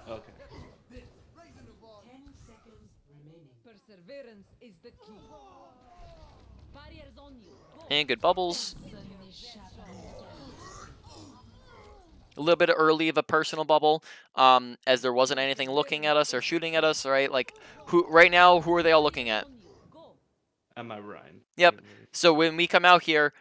Okay. 10 seconds remaining. Perseverance is the key. Barriers on you. Go. And good bubbles. A little bit early of a personal bubble, as there wasn't anything looking at us or shooting at us, right? Like, who are they all looking at? Am I Ryan? Yep. So when we come out here,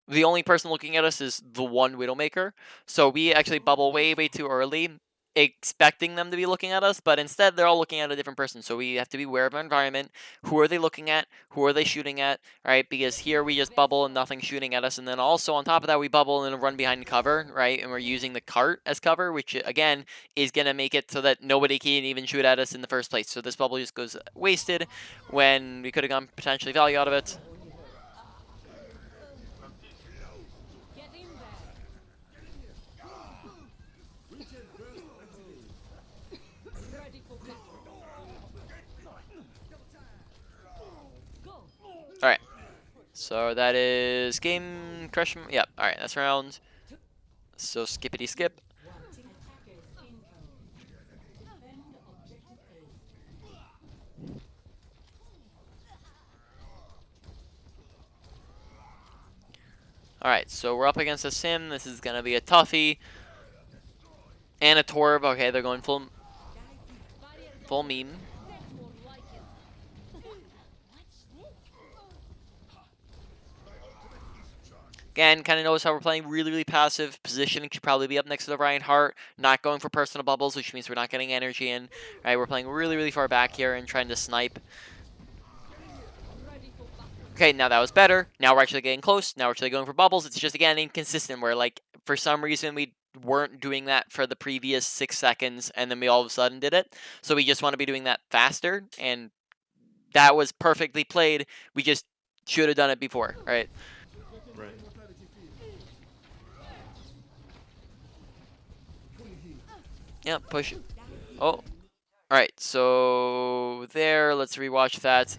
the only person looking at us is the one Widowmaker. So we actually bubble way too early, expecting them to be looking at us, but instead they're all looking at a different person. So we have to be aware of our environment. Who are they looking at? Who are they shooting at? Right? Because here we just bubble and nothing's shooting at us. And then also on top of that, we bubble and run behind cover, right? And we're using the cart as cover, which again is going to make it so that nobody can even shoot at us in the first place. So this bubble just goes wasted when we could have gotten potentially value out of it. Get in there. Ready for battle. Go. All right. So that is game crush. Yep. All right. That's round. So skippity skip. Attackers incoming. Defend objective A. All right. So we're up against a sim. This is gonna be a toughie. And a Torb. Okay, they're going full meme. That's more like it. Again, kind of notice how we're playing really passive. Positioning should probably be up next to the Reinhardt. Not going for personal bubbles, which means we're not getting energy in. All right, we're playing really far back here and trying to snipe. Ready for battle. Okay, now that was better. Now we're actually getting close. Now we're actually going for bubbles. It's just, again, inconsistent where, like, for some reason we weren't doing that for the previous 6 seconds and then we all of a sudden did it. So we just want to be doing that faster, and that was perfectly played. We just should have done it before, right? Right. Yeah, push it. Oh. Alright, so there, let's rewatch that.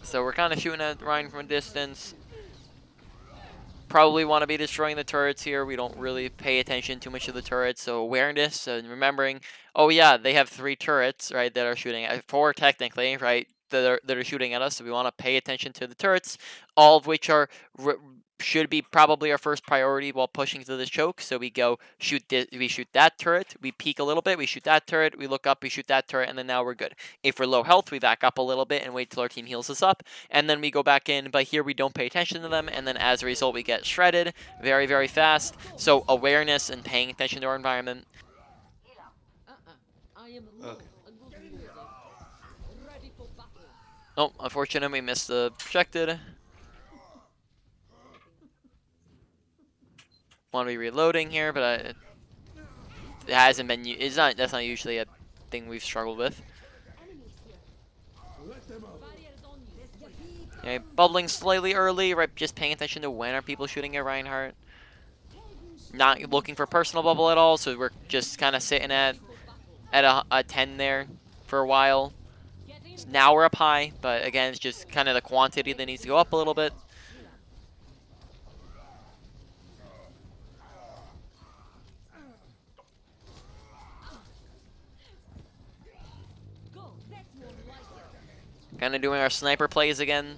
So we're kind of shooting at Ryan from a distance. probably want to be destroying the turrets here. We don't really pay attention too much to the turrets, so awareness and remembering, oh yeah, they have 3 turrets, right, that are shooting at 4 technically, right, that are shooting at us. So we want to pay attention to the turrets, all of which are should be probably our first priority while pushing to this choke. So we go we shoot that turret, we peek a little bit, we shoot that turret, we look up, we shoot that turret, and then now we're good. If we're low health, we back up a little bit and wait till our team heals us up, and then we go back in. But here we don't pay attention to them, and then as a result we get shredded very, very fast. So awareness and paying attention to our environment. I am low Okay. and will use it. Ready for battle. Oh, unfortunately we missed the projected. Want to be reloading here, but it hasn't been. It's not. That's not usually a thing we've struggled with. Enemies here. Barrier is on you. Okay, bubbling slightly early, right? Just paying attention to when are people shooting at Reinhardt. Not looking for personal bubble at all, so we're just kind of sitting at a 10 there for a while. Get in. So now we're up high, but again, it's just kind of the quantity that needs to go up a little bit. Go. That's more like it. Kind of doing our sniper plays again.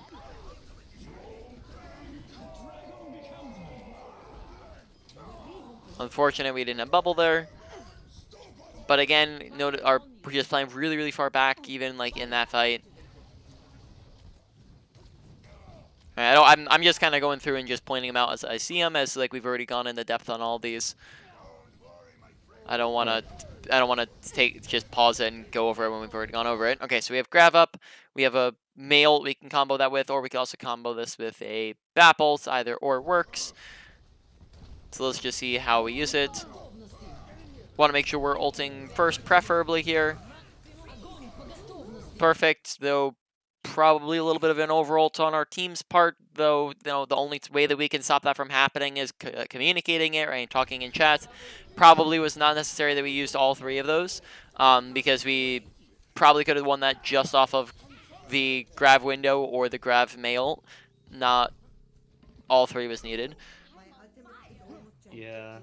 Unfortunate we didn't have bubble there. But again, note we're just playing really, really far back, even like in that fight. I'm just kind of going through and just pointing them out as I see them, as like we've already gone into depth on all these. I don't want to just pause it and go over it when we've already gone over it. Okay, so we have grab up, we have a mail we can combo that with, or we can also combo this with a Bapples. Either or works. So let's just see how we use it. Want to make sure we're ulting first, preferably here. Perfect, though probably a little bit of an overult on our team's part, though. The only way that we can stop that from happening is communicating it, right, talking in chat. Probably was not necessary that we used all 3 of those, because we probably could have won that just off of the grab window or the grab mail. Not all 3 was needed. Yeah,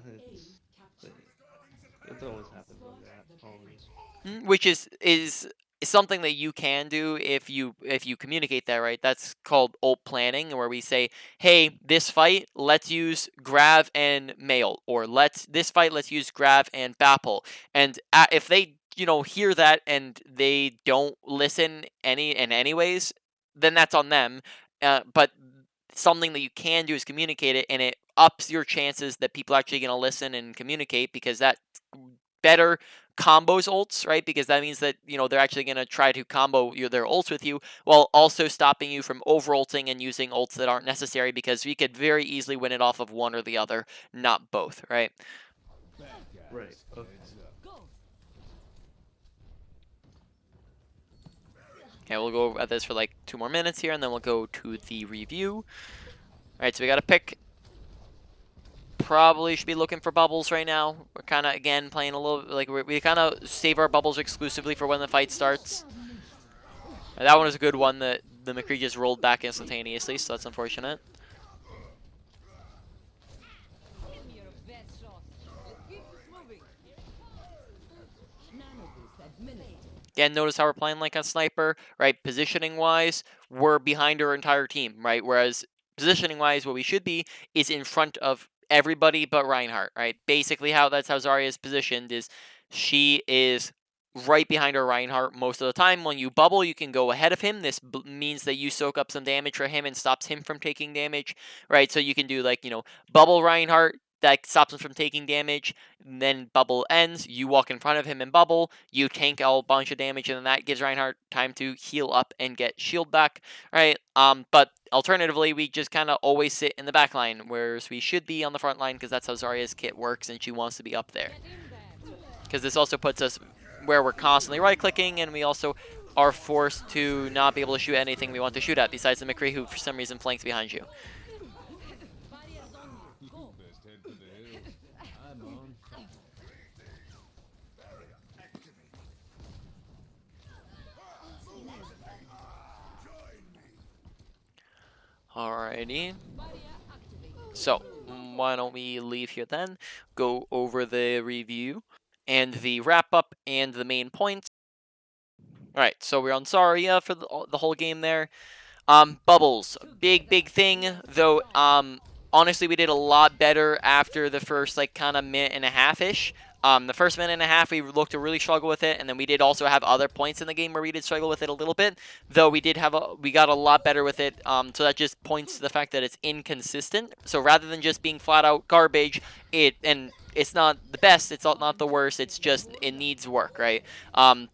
it's always happened like that. Always. Which is something that you can do if you communicate that, right. That's called ult planning, where we say, hey, this fight let's use grav and mail, or this fight let's use grav and Bapple. And if they hear that and they don't listen anyways, then that's on them. But something that you can do is communicate it, and it ups your chances that people are actually going to listen and communicate, because that better combos ults, right? Because that means that they're actually going to try to combo their ults with you, while also stopping you from over ulting and using ults that aren't necessary, because we could very easily win it off of one or the other, not both, right? Right. Okay. Okay, we'll go at this for like 2 more minutes here, and then we'll go to the review. All right, so we got to pick. Probably should be looking for bubbles right now. We're kind of, again, playing a little, like, we kind of save our bubbles exclusively for when the fight starts. And that one was a good one that the McCree just rolled back instantaneously, so that's unfortunate. Give me your best shot. Let's keep this moving. Nano boost administered. Again, notice how we're playing like a sniper, right? Positioning-wise, we're behind our entire team, right? Whereas positioning-wise, what we should be is in front of everybody but Reinhardt, right? Basically, that's how Zarya is positioned. Is she is right behind her Reinhardt most of the time. When you bubble, you can go ahead of him. This means that you soak up some damage for him and stops him from taking damage, right? So you can do like bubble Reinhardt. That stops him from taking damage. And then bubble ends. You walk in front of him and bubble. You tank a bunch of damage, and then that gives Reinhardt time to heal up and get shield back. Right. But alternatively, we just kind of always sit in the back line, whereas we should be on the front line, because that's how Zarya's kit works, and she wants to be up there. Because this also puts us where we're constantly right-clicking, and we also are forced to not be able to shoot anything we want to shoot at, besides the McCree, who for some reason flanks behind you. Alrighty. So why don't we leave here then? Go over the review and the wrap up and the main points. All right, so we're on Zarya for the whole game there. Bubbles, big thing though. Honestly, we did a lot better after the first like kind of minute and a half ish. The first minute and a half we looked to really struggle with it, and then we did also have other points in the game where we did struggle with it a little bit. Though we got a lot better with it. So that just points to the fact that it's inconsistent. So rather than just being flat out garbage, it's not the best, it's not the worst. It's just it needs work, right?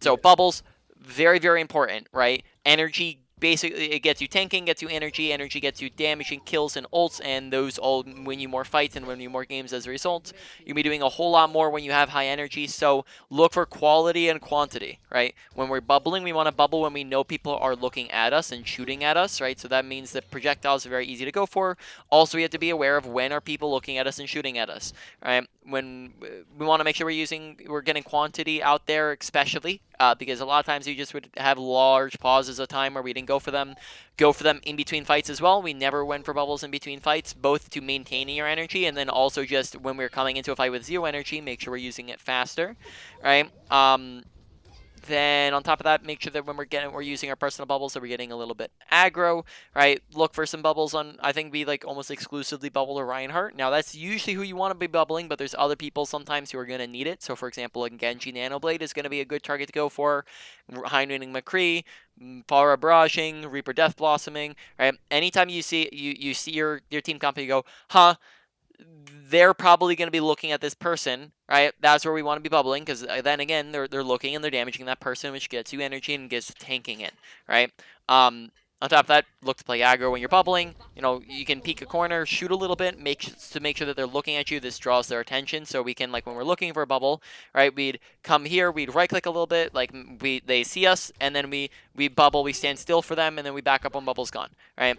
So bubbles, very important, right? Energy, basically it gets you tanking, gets you energy gets you damage and kills and ults, and those all win you more fights and win you more games as a result. You'll be doing a whole lot more when you have high energy, so look for quality and quantity, right? When we're bubbling, we want to bubble when we know people are looking at us and shooting at us, right? So that means that projectiles are very easy to go for. Also, we have to be aware of when are people looking at us and shooting at us, right? When we want to make sure we're getting quantity out there, especially because a lot of times you just would have large pauses of time where we didn't go for them in between fights as well. We never went for bubbles in between fights, both to maintaining your energy and then also just when we're coming into a fight with zero energy, make sure we're using it faster, right? Then on top of that, make sure that when we're using our personal bubbles that we're getting a little bit aggro, right? Look for some bubbles on, I think we like almost exclusively bubble to Reinhardt. Now that's usually who you want to be bubbling, but there's other people sometimes who are going to need it. So for example, a Genji Nanoblade is going to be a good target to go for. Heinrich McCree, Pharah Barraging, Reaper Death Blossoming, right? Anytime you see your team comp, you go, huh? They're probably going to be looking at this person, right? That's where we want to be bubbling, because then again, they're looking and they're damaging that person, which gets you energy and gets tanking in, right? On top of that, look to play aggro when you're bubbling. You know, you can peek a corner, shoot a little bit, make sure that they're looking at you. This draws their attention, so we can, like when we're looking for a bubble, right? We'd come here, we'd right click a little bit, like they see us, and then we bubble, we stand still for them, and then we back up when bubble's gone, right?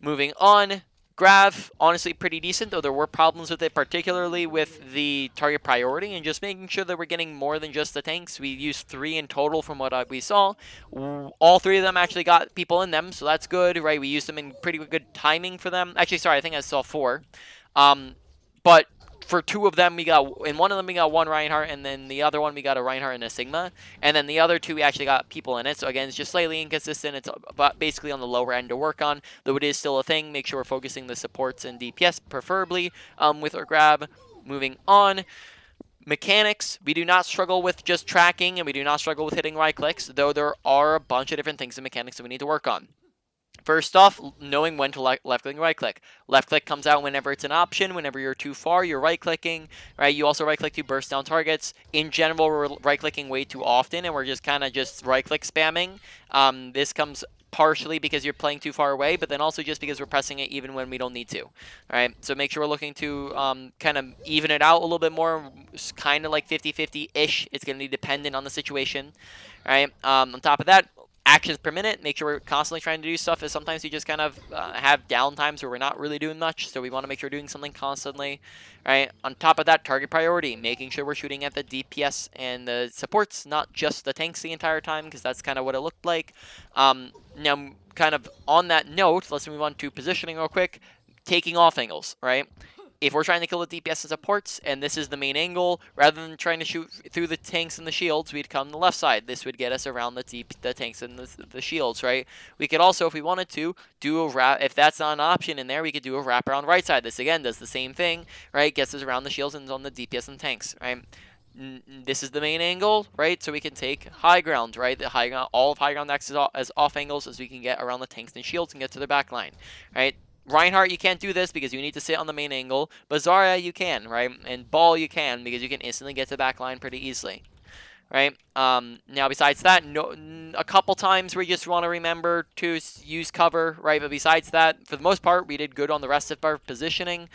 Moving on. Grav, honestly pretty decent, though there were problems with it, particularly with the target priority and just making sure that we're getting more than just the tanks. We used 3 in total from what we saw. All 3 of them actually got people in them, so that's good, right? We used them in pretty good timing for them. Actually, sorry, I think I saw 4. But for 2 of them, in one of them we got 1 Reinhardt, and then the other one we got a Reinhardt and a Sigma, and then the other 2 we actually got people in it. So again, it's just slightly inconsistent. It's basically on the lower end to work on, though it is still a thing. Make sure we're focusing the supports and DPS preferably with our grab. Moving on. Mechanics, we do not struggle with just tracking, and we do not struggle with hitting right clicks, though there are a bunch of different things in mechanics that we need to work on. First off, knowing when to left click and right click. Left click comes out whenever it's an option. Whenever you're too far, you're right clicking, right? You also right click to burst down targets. In general, we're right clicking way too often, and we're just kind of just right click spamming. This comes partially because you're playing too far away, but then also just because we're pressing it even when we don't need to. All right, so make sure we're looking to kind of even it out a little bit more, kind of like 50-50-ish. It's going to be dependent on the situation. All right, on top of that, actions per minute, make sure we're constantly trying to do stuff, as sometimes we just kind of have down times where we're not really doing much, so we want to make sure we're doing something constantly. Right. On top of that, target priority, making sure we're shooting at the DPS and the supports, not just the tanks the entire time, because that's kind of what it looked like. Now, kind of on that note, let's move on to positioning real quick. Taking off angles, right? If we're trying to kill the DPS and supports, and this is the main angle, rather than trying to shoot through the tanks and the shields, we'd come to the left side. This would get us around the tanks and the shields, right? We could also, if we wanted to, do a wrap. If that's not an option in there, we could do a wrap around right side. This, again, does the same thing, right? Gets us around the shields and on the DPS and tanks, right? This is the main angle, right? So we can take high ground, right? The high ground, all of high ground acts as off angles as we can get around the tanks and shields and get to the back line, right? Reinhardt, you can't do this because you need to sit on the main angle. But Zarya, you can, right? And Ball, you can because you can instantly get to the back line pretty easily, right? Now, besides that, a couple times we just want to remember to use cover, right? But besides that, for the most part, we did good on the rest of our positioning.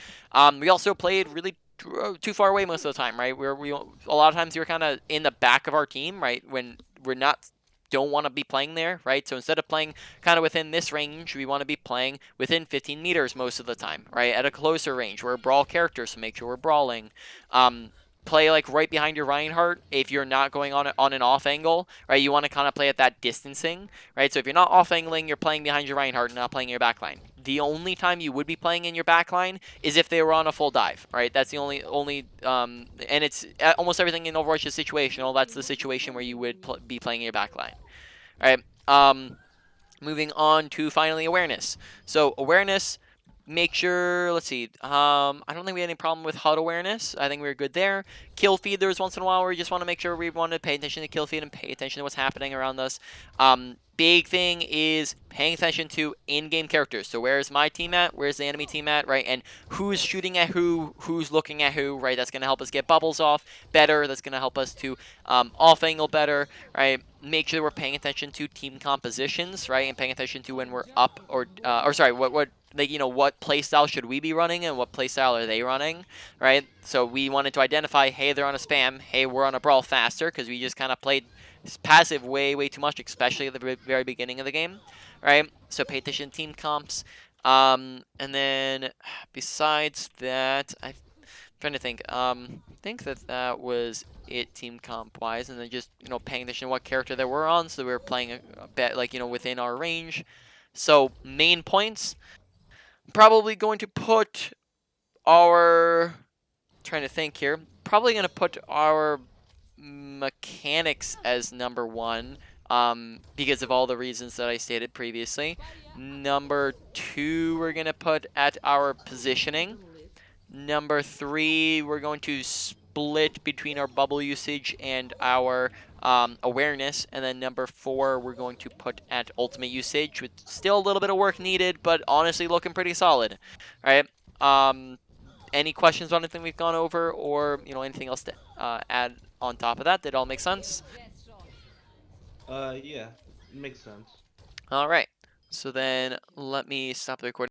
We also played really too far away most of the time, right? A lot of times we were kind of in the back of our team, right? When we're don't want to be playing there, right? So instead of playing kind of within this range, we want to be playing within 15 meters most of the time, right? At a closer range. We're a brawl character, so make sure we're brawling. Play like right behind your Reinhardt if you're not going on an off angle, right? You want to kind of play at that distancing, right? So if you're not off angling, you're playing behind your Reinhardt and not playing your backline, The only time you would be playing in your backline is if they were on a full dive, right? That's the only and it's almost everything in Overwatch is situational. That's the situation where you would be playing in your backline, right? Moving on to finally awareness. So awareness, make sure, let's see, I don't think we had any problem with HUD awareness. I think we were good there. Kill feed, there's once in a while where we just want to make sure we want to pay attention to kill feed and pay attention to what's happening around us. Big thing is paying attention to in-game characters. So where's my team at? Where's the enemy team at, right? And who's shooting at who? Who's looking at who, right? That's going to help us get bubbles off better. That's going to help us to off-angle better, right? Make sure we're paying attention to team compositions, right? And paying attention to when we're up or sorry, what like, you know, what playstyle should we be running and what playstyle are they running, right? So we wanted to identify, hey, they're on a spam, hey, we're on a brawl faster, because we just kind of played passive way too much, especially at the very beginning of the game, right? So pay attention to team comps. And then besides that, I'm trying to think. Think that was it team comp wise, and then just, you know, paying attention to what character that we're on, so we were playing a bit, like, you know, within our range. So main points, probably going to put our, trying to think here, probably going to put our mechanics as number one, because of all the reasons that I stated previously. Number two, we're going to put at our positioning. Number three, we're going to split between our bubble usage and our awareness. And then number four, we're going to put at ultimate usage, with still a little bit of work needed, but honestly looking pretty solid. All right. Any questions on anything we've gone over, or, you know, anything else to add on top of that? Did it all make sense? Yeah, makes sense. All right. So then let me stop the recording.